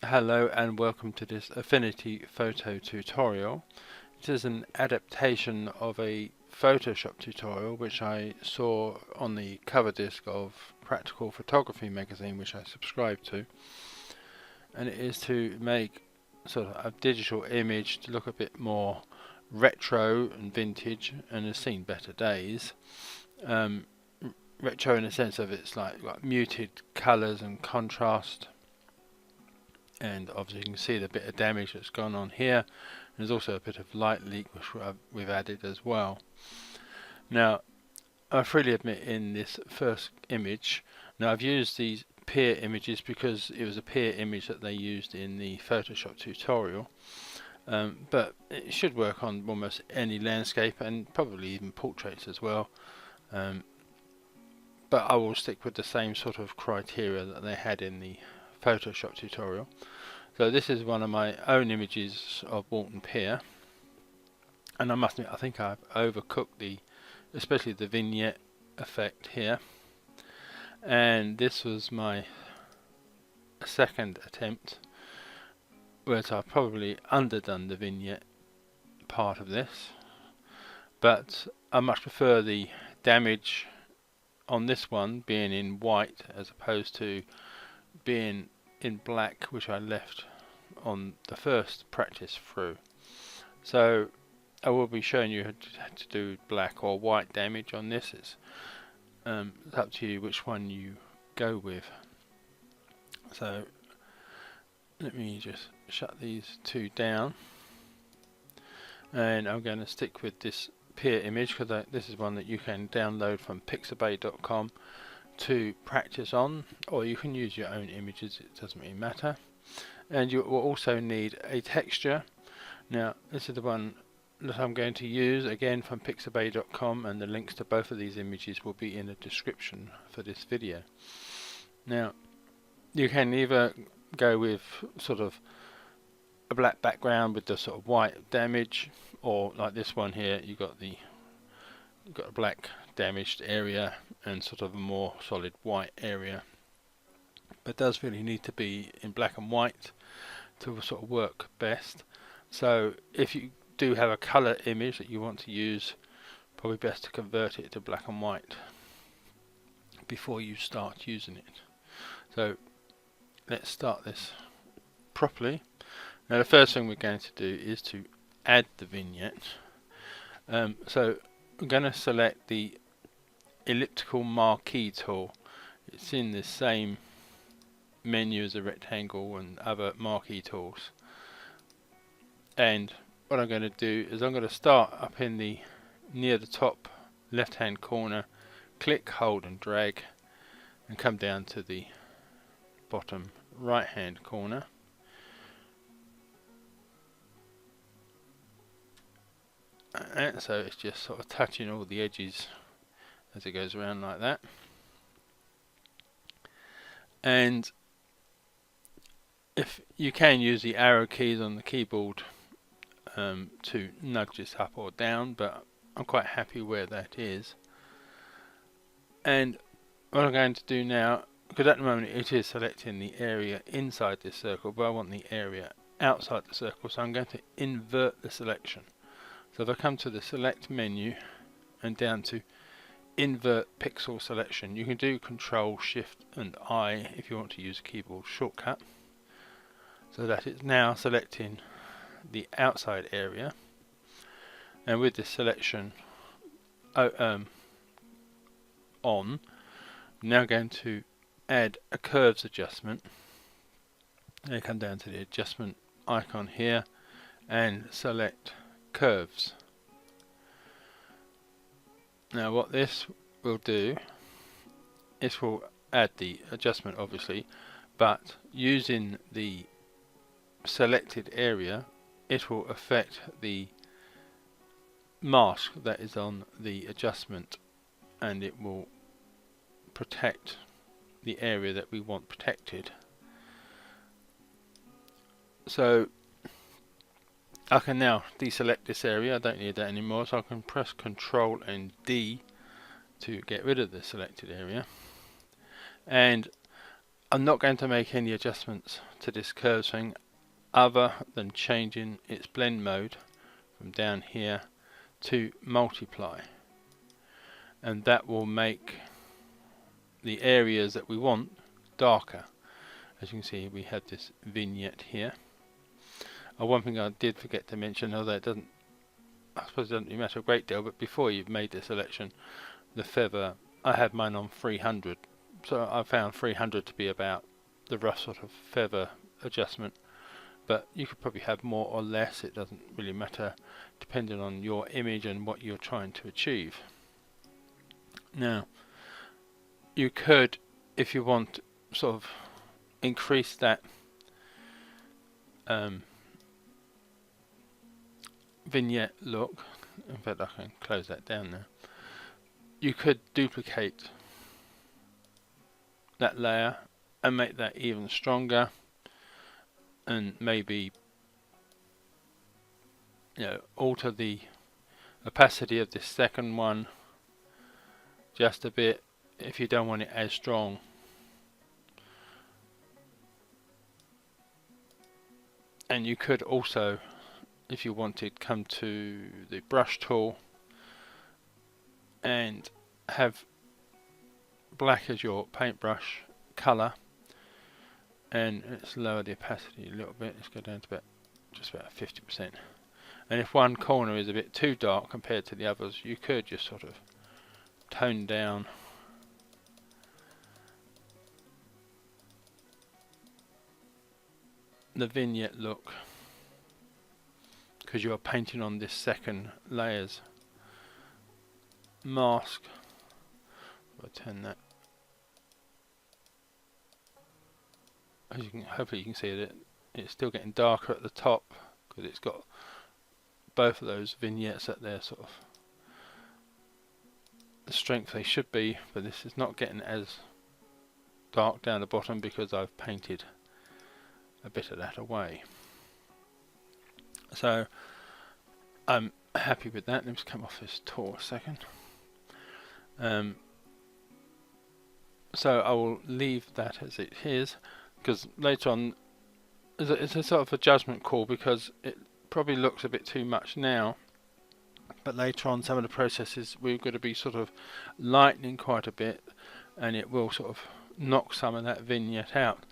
Hello and welcome to this Affinity photo tutorial. It is an adaptation of a Photoshop tutorial which I saw on the cover disc of Practical Photography magazine, which I subscribe to, and it is to make sort of a digital image to look a bit more retro and vintage and has seen better days. Retro in the sense of it's like muted colours and contrast, and obviously you can see the bit of damage that's gone on here. There's also a bit of light leak which we've added as well. Now I freely admit in this first image, now I've used these Pier images because it was a Pier image that they used in the Photoshop tutorial, but it should work on almost any landscape and probably even portraits as well, but I will stick with the same sort of criteria that they had in the Photoshop tutorial. So this is one of my own images of Walton Pier, and I must admit I think I've overcooked especially the vignette effect here, and this was my second attempt, whereas I've probably underdone the vignette part of this, but I much prefer the damage on this one being in white as opposed to being in black, which I left on the first practice through. So I will be showing you how to do black or white damage on this. It's up to you which one you go with. So let me just shut these two down, and I'm going to stick with this Pier image because this is one that you can download from pixabay.com to practice on, or you can use your own images, it doesn't really matter. And you will also need a texture. Now this is the one that I'm going to use, again from pixabay.com, and the links to both of these images will be in the description for this video. Now you can either go with sort of a black background with the sort of white damage, or like this one here, you've got a black damaged area and sort of a more solid white area, but it does really need to be in black and white to sort of work best. So if you do have a color image that you want to use, probably best to convert it to black and white before you start using it. So let's start this properly. Now the first thing we're going to do is to add the vignette. So I'm going to select the elliptical marquee tool. It's in the same menu as a rectangle and other marquee tools. And what I'm going to do is I'm going to start up in the near the top left hand corner, click, hold and drag, and come down to the bottom right hand corner. And so it's just sort of touching all the edges as it goes around like that. And if you can use the arrow keys on the keyboard to nudge this up or down, but I'm quite happy where that is. And what I'm going to do now, because at the moment it is selecting the area inside this circle, but I want the area outside the circle, so I'm going to invert the selection. So if I come to the select menu and down to invert pixel selection, you can do Control Shift and I if you want to use a keyboard shortcut, so that it's now selecting the outside area. And with this selection on, I'm now going to add a curves adjustment. I come down to the adjustment icon here and select curves. Now what this will do, this will add the adjustment obviously, but using the selected area it will affect the mask that is on the adjustment, and it will protect the area that we want protected. So I can now deselect this area, I don't need that anymore, so I can press Ctrl and D to get rid of the selected area. And I'm not going to make any adjustments to this curve swing other than changing its blend mode from down here to multiply, and that will make the areas that we want darker. As you can see, we have this vignette here. One thing I did forget to mention, although it doesn't, I suppose it doesn't really matter a great deal, but before you've made the selection, the feather, I had mine on 300, so I found 300 to be about the rough sort of feather adjustment, but you could probably have more or less. It doesn't really matter depending on your image and what you're trying to achieve. Now you could, if you want, sort of increase that vignette look. In fact, I can close that down now. You could duplicate that layer and make that even stronger, and maybe, you know, alter the opacity of this second one just a bit if you don't want it as strong. And you could also, if you wanted, come to the brush tool and have black as your paintbrush color, and let's lower the opacity a little bit. Let's go down to about just about 50%. And if one corner is a bit too dark compared to the others, you could just sort of tone down the vignette look, because you are painting on this second layer's mask. I'll turn that. As you can, hopefully you can see that it's still getting darker at the top because it's got both of those vignettes at their sort of the strength they should be, but this is not getting as dark down the bottom because I've painted a bit of that away. So I'm happy with that. Let me just come off this tool a second. So I will leave that as it is, because later on it's a sort of a judgment call, because it probably looks a bit too much now, but later on some of the processes we're going to be sort of lightening quite a bit, and it will sort of knock some of that vignette out.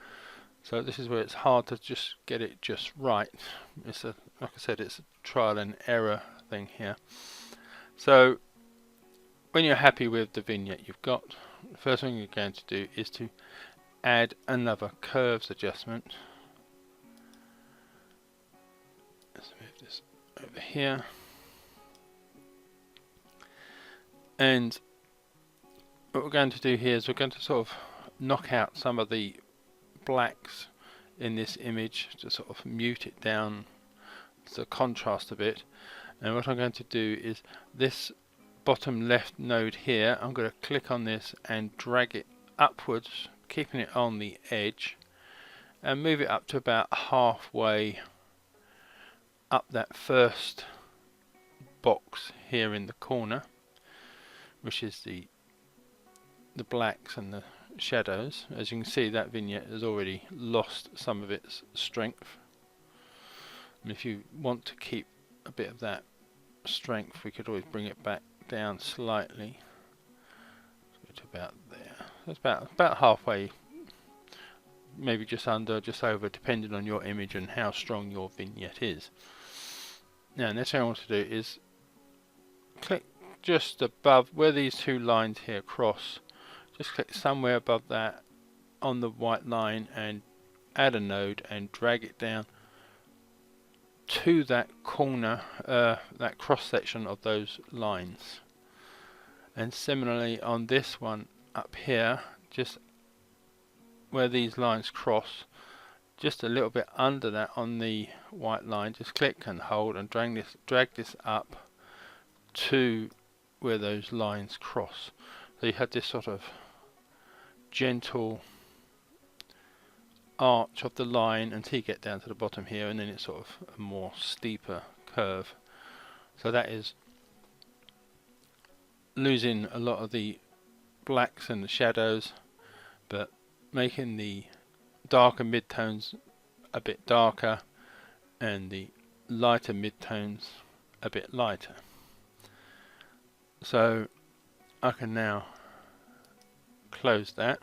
So this is where it's hard to just get it just right. It's a, like I said, it's a trial and error thing here. So when you're happy with the vignette you've got, the first thing you're going to do is to add another curves adjustment. Let's move this over here. And what we're going to do here is we're going to sort of knock out some of the blacks in this image to sort of mute it down to contrast a bit. And what I'm going to do is this bottom left node here, I'm going to click on this and drag it upwards, keeping it on the edge, and move it up to about halfway up that first box here in the corner, which is the blacks and the shadows. As you can see, that vignette has already lost some of its strength, and if you want to keep a bit of that strength, we could always bring it back down slightly. Let's go to about there. That's about halfway, maybe just under, just over, depending on your image and how strong your vignette is. Now, next thing I want to do is click just above where these two lines here cross. Just click somewhere above that on the white line and add a node and drag it down to that corner, that cross section of those lines. And similarly on this one up here, just where these lines cross, just a little bit under that on the white line, just click and hold and drag this up to where those lines cross. So you have this sort of gentle arch of the line until you get down to the bottom here, and then it's sort of a more steeper curve. So that is losing a lot of the blacks and the shadows, but making the darker midtones a bit darker and the lighter midtones a bit lighter. So I can now close that,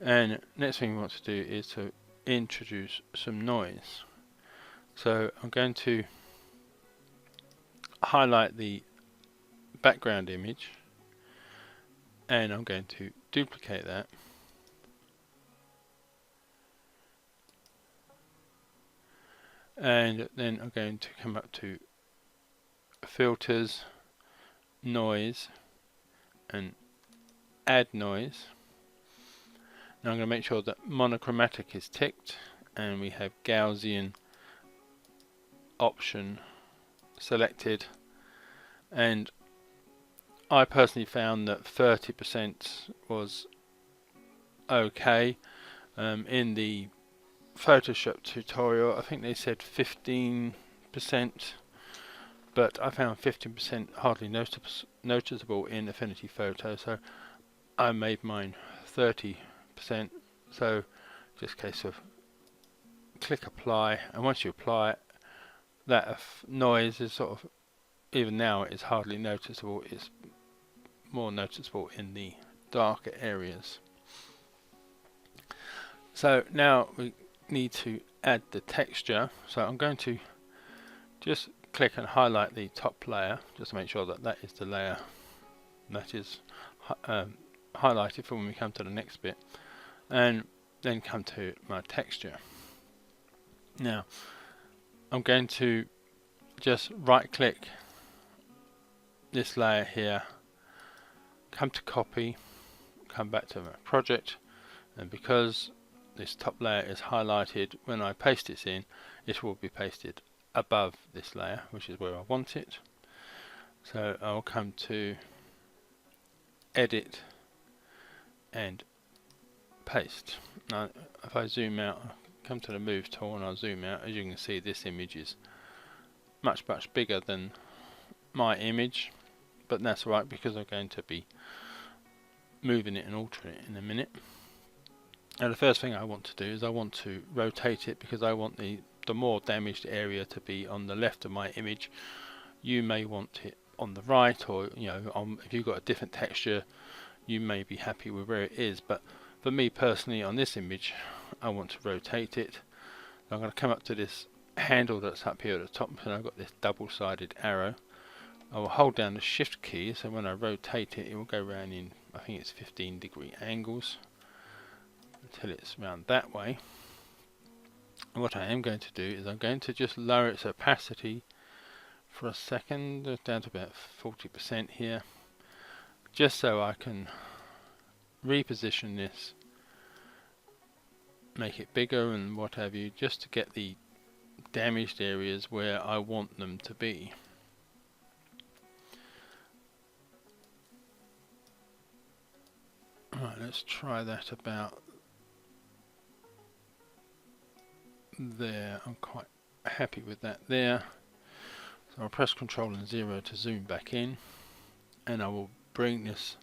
and next thing we want to do is to introduce some noise. So I'm going to highlight the background image, and I'm going to duplicate that, and then I'm going to come up to filters, noise, and add noise. Now I'm going to make sure that monochromatic is ticked, and we have Gaussian option selected, and I personally found that 30% was okay. In the Photoshop tutorial I think they said 15%, but I found 15% hardly noticeable in Affinity Photo, so I made mine 30%. So just a case of click apply, and once you apply it, that noise is sort of, even now it is hardly noticeable, it's more noticeable in the darker areas. So now we need to add the texture, so I'm going to just click and highlight the top layer just to make sure that that is the layer that is highlighted for when we come to the next bit, and then come to my texture. Now I'm going to just right click this layer here, come to copy, come back to my project, and because this top layer is highlighted, when I paste this in, it will be pasted above this layer, which is where I want it. So I'll come to edit and paste. Now if I zoom out, come to the move tool and I'll zoom out, as you can see this image is much bigger than my image, but that's right because I'm going to be moving it and altering it in a minute. Now the first thing I want to do is I want to rotate it, because I want the more damaged area to be on the left of my image. You may want it on the right, or if you've got a different texture you may be happy with where it is, but for me personally on this image I want to rotate it. I'm going to come up to this handle that's up here at the top, and I've got this double-sided arrow. I will hold down the shift key, so when I rotate it, it will go around in, I think it's 15-degree angles until it's around that way. And what I am going to do is I'm going to just lower its opacity for a second, down to about 40% here, just so I can reposition this, make it bigger and what have you, just to get the damaged areas where I want them to be. Right, let's try that about there. I'm quite happy with that there. So I'll press Ctrl and 0 to zoom back in, and I will bring this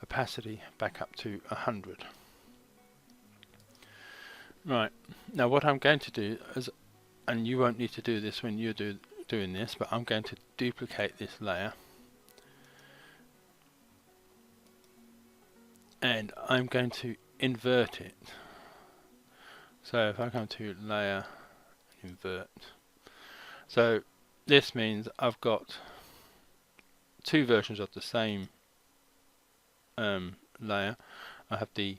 opacity back up to 100. Right, now what I'm going to do is, and you won't need to do this when you're doing this, but I'm going to duplicate this layer, and I'm going to invert it. So if I come to layer, invert, so this means I've got two versions of the same layer. I have the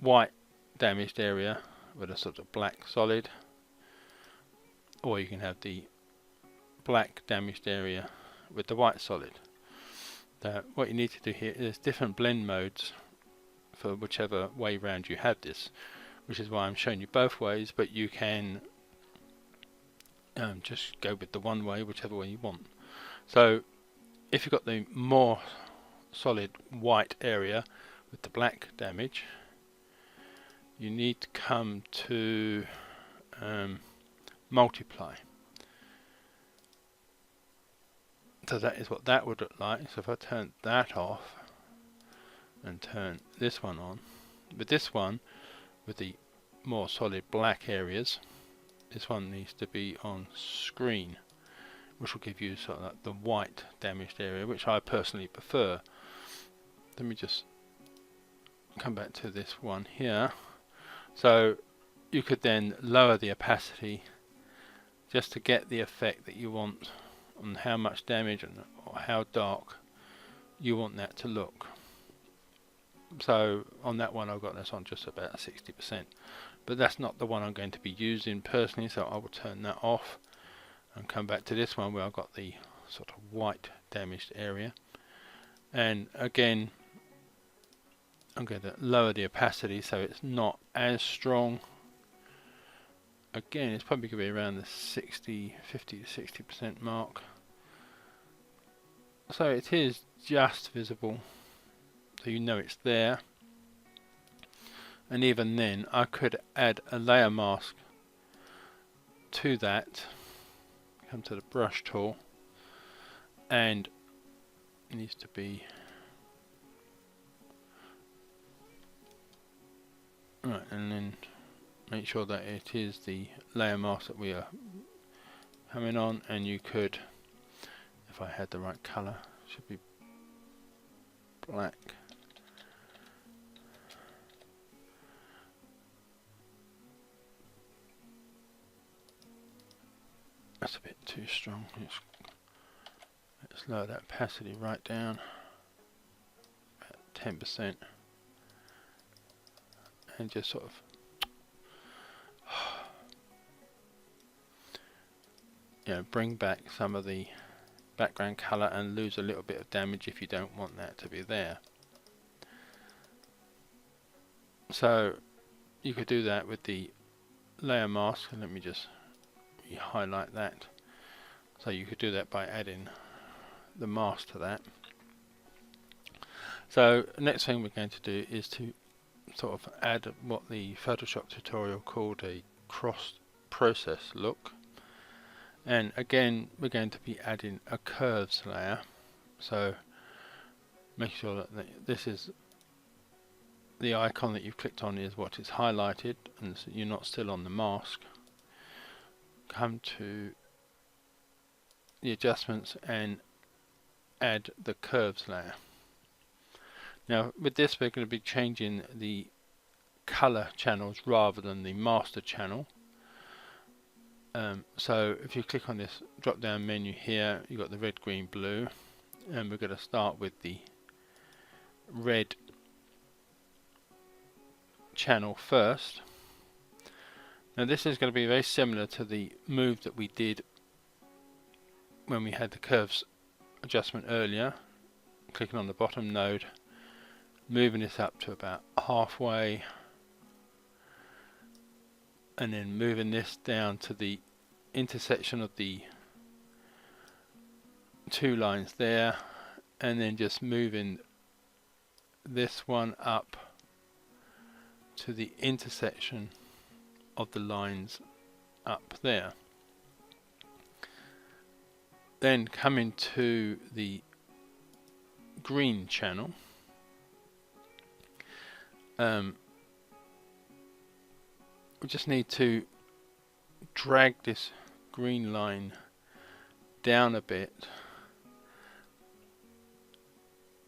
white damaged area with a sort of black solid, or you can have the black damaged area with the white solid. What you need to do here is different blend modes for whichever way round you have this, which is why I'm showing you both ways, but you can just go with the one way, whichever way you want. So if you've got the more solid white area with the black damage, you need to come to multiply. So that is what that would look like. So if I turn that off and turn this one on. With this one, with the more solid black areas, this one needs to be on screen, which will give you sort of like the white damaged area, which I personally prefer. Let me just come back to this one here. So you could then lower the opacity just to get the effect that you want on how much damage and or how dark you want that to look. So on that one I've got this on just about 60%, but that's not the one I'm going to be using personally, so I will turn that off and come back to this one where I've got the sort of white damaged area. And again, I'm going to lower the opacity so it's not as strong. Again, it's probably going to be around the 50 to 60% mark. So it is just visible, so you know it's there. And even then, I could add a layer mask to that. Come to the brush tool, and it needs to be right, and then make sure that it is the layer mask that we are coming on. And you could, if I had the right color, should be black. That's a bit too strong. Let's lower that opacity right down, about 10%, and just sort of bring back some of the background color and lose a little bit of damage if you don't want that to be there. So you could do that with the layer mask, and let me just highlight that. So you could do that by adding the mask to that. So next thing we're going to do is to sort of add what the Photoshop tutorial called a cross process look. And again, we're going to be adding a curves layer. So make sure that this is the icon that you've clicked on is what is highlighted, and so you're not still on the mask. Come to the adjustments and add the curves layer. Now with this we're going to be changing the color channels rather than the master channel. So if you click on this drop down menu here, you've got the red, green, blue, and we're going to start with the red channel first. Now this is going to be very similar to the move that we did when we had the curves adjustment earlier. Clicking on the bottom node, moving this up to about halfway, and then moving this down to the intersection of the two lines there, and then just moving this one up to the intersection of the lines up there. Then coming to the green channel, we just need to drag this green line down a bit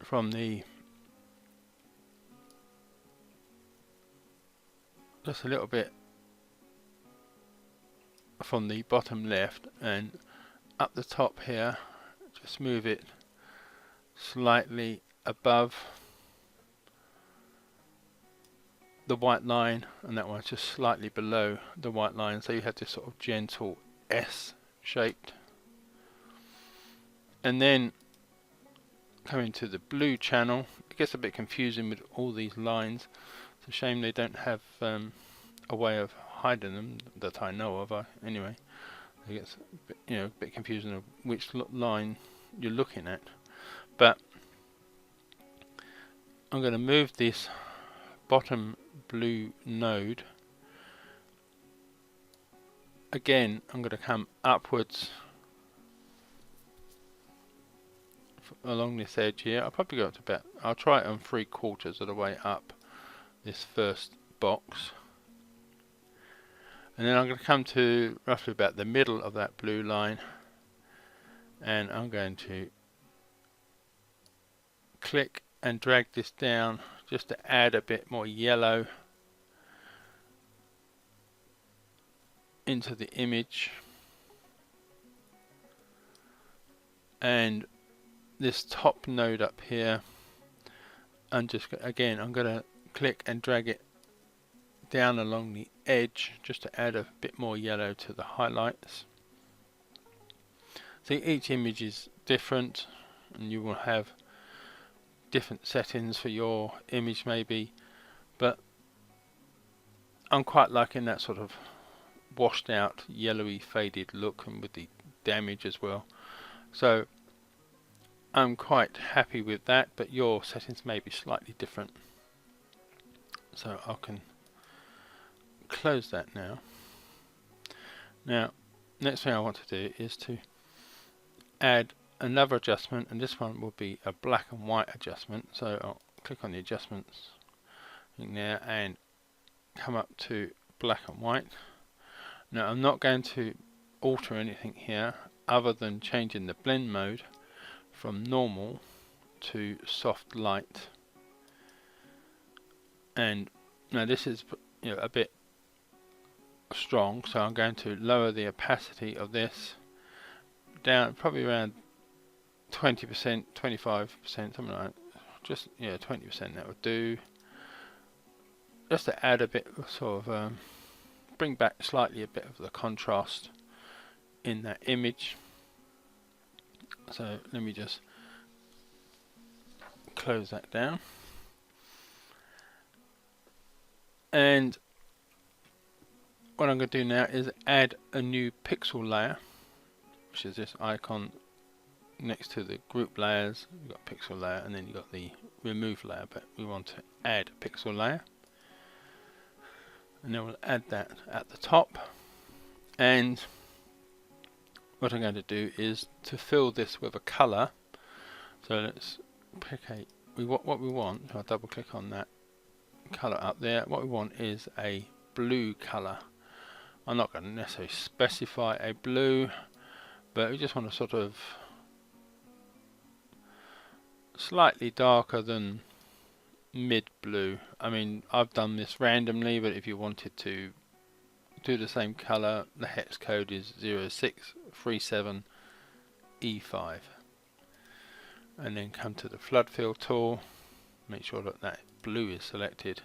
from the just a little bit from the bottom left, and up the top here just move it slightly above the white line, and that one's just slightly below the white line, so you have this sort of gentle S shaped. And then coming to the blue channel, it gets a bit confusing with all these lines. It's a shame they don't have a way of hiding them that I know of. Anyway, it gets a bit confusing of which line you're looking at. But I'm going to move this bottom blue node. Again, I'm going to come upwards along this edge here. I'll probably go up to about, I'll try it on 3/4 of the way up this first box. And then I'm going to come to roughly about the middle of that blue line, and I'm going to click and drag this down just to add a bit more yellow into the image. And this top node up here, I'm just again I'm going to click and drag it down along the edge just to add a bit more yellow to the highlights. See, each image is different and you will have different settings for your image maybe, but I'm quite liking that sort of washed out yellowy faded look, and with the damage as well, so I'm quite happy with that, but your settings may be slightly different. So I can close that now. Now, next thing I want to do is to add another adjustment, and this one will be a black and white adjustment. So I'll click on the adjustments thing there and come up to black and white. Now I'm not going to alter anything here other than changing the blend mode from normal to soft light. And now this is, you know, a bit strong, so I'm going to lower the opacity of this down probably around 20%, 25%, something like that. Just 20%, that would do, just to add a bit of sort of bring back slightly a bit of the contrast in that image. So let me just close that down, and what I'm going to do now is add a new pixel layer, which is this icon next to the group layers. You've got pixel layer and then you've got the remove layer, but we want to add a pixel layer, and then we'll add that at the top. And what I'm going to do is to fill this with a color. So let's pick what we want. I'll double click on that color up there. What we want is a blue color. I'm not going to necessarily specify a blue, but we just want to sort of slightly darker than mid blue. I mean, I've done this randomly, but if you wanted to do the same color, the hex code is 0637E5. And then come to the flood fill tool, make sure that that blue is selected,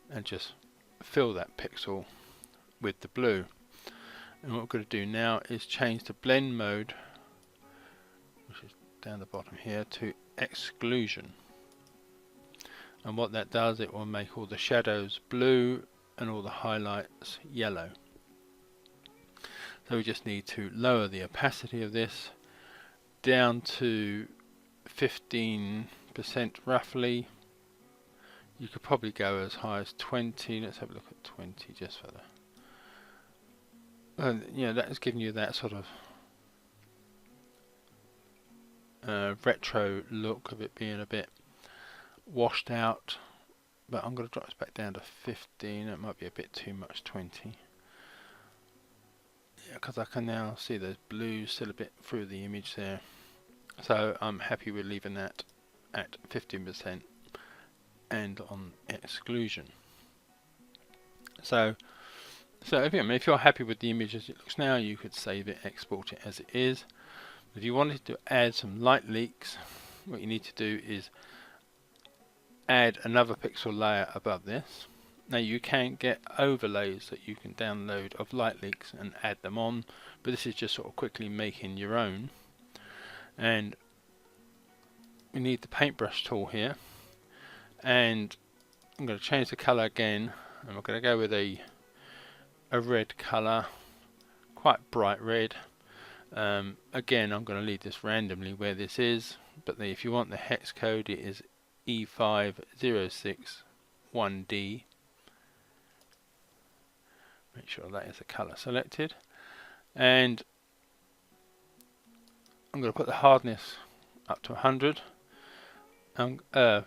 and just fill that pixel with the blue. And what we're going to do now is change the blend mode, which is down the bottom here, to exclusion. And what that does, it will make all the shadows blue and all the highlights yellow. So we just need to lower the opacity of this down to 15% roughly. You could probably go as high as 20. Let's have a look at 20 just for the that is giving you that sort of retro look of it being a bit washed out. But I'm going to drop this back down to 15. It might be a bit too much, 20. Yeah, because I can now see the blue still a bit through the image there. So I'm happy with leaving that at 15% and on exclusion. So if you're happy with the image as it looks now, you could save it, export it as it is. If you wanted to add some light leaks, what you need to do is add another pixel layer above this. Now you can get overlays that you can download of light leaks and add them on, but this is just sort of quickly making your own. And we need the paintbrush tool here, and I'm going to change the color again, and we're going to go with a red color, quite bright red. Again, I'm going to leave this randomly where this is, but if you want the hex code, it is E5061D. Make sure that is the color selected, and I'm going to put the hardness up to 100.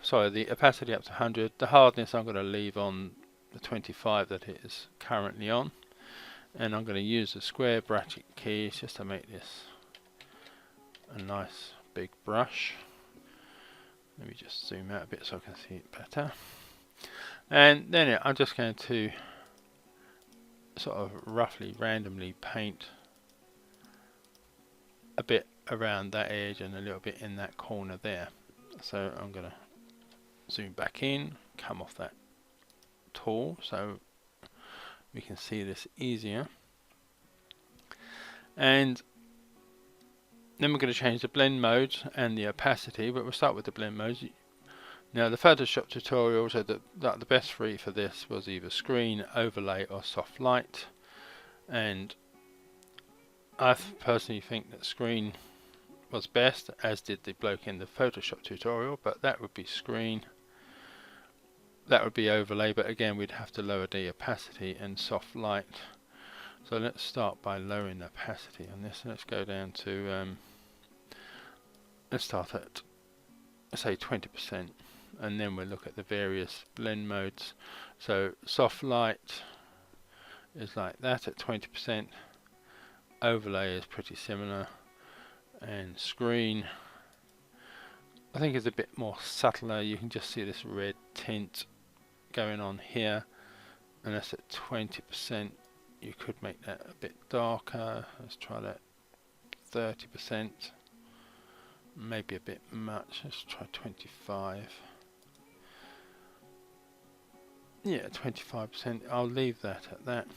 Sorry, the opacity up to 100. The hardness I'm going to leave on the 25 that it is currently on. And I'm going to use the square bracket keys just to make this a nice big brush. Let me just zoom out a bit so I can see it better. And then I'm just going to sort of roughly randomly paint a bit around that edge and a little bit in that corner there. So I'm going to zoom back in, come off that tool so we can see this easier. And then we're going to change the blend modes and the opacity, but we'll start with the blend modes. Now the Photoshop tutorial said that the best three for this was either screen, overlay or soft light, and I personally think that screen was best, as did the bloke in the Photoshop tutorial, but that would be screen, that would be overlay, but again we'd have to lower the opacity and soft light. So let's start by lowering the opacity on this. Let's go down to let's start at, say, 20%, and then we'll look at the various blend modes. So soft light is like that at 20%, overlay is pretty similar, and screen I think is a bit more subtler. You can just see this red tint going on here, and that's at 20%. You could make that a bit darker. Let's try that 30%. Maybe a bit much. Let's try 25. Yeah, 25%. I'll leave that at that.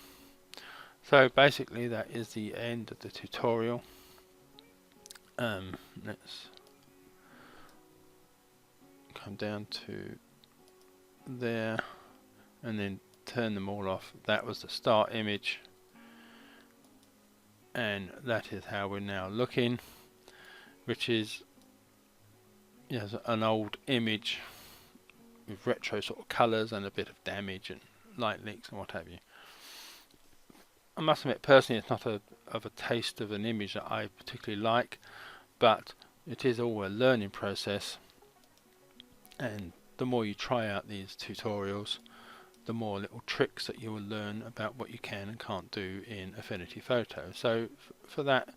So basically that is the end of the tutorial. Let's come down to there and then turn them all off. That was the start image, and that is how we're now looking, which is, yes, an old image with retro sort of colours and a bit of damage and light leaks and what have you. I must admit, personally, it's not of a taste of an image that I particularly like, but it is all a learning process, and the more you try out these tutorials, the more little tricks that you will learn about what you can and can't do in Affinity Photo. So for that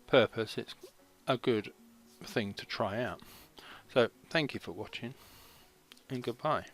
purpose, it's a good thing to try out. So thank you for watching, and goodbye.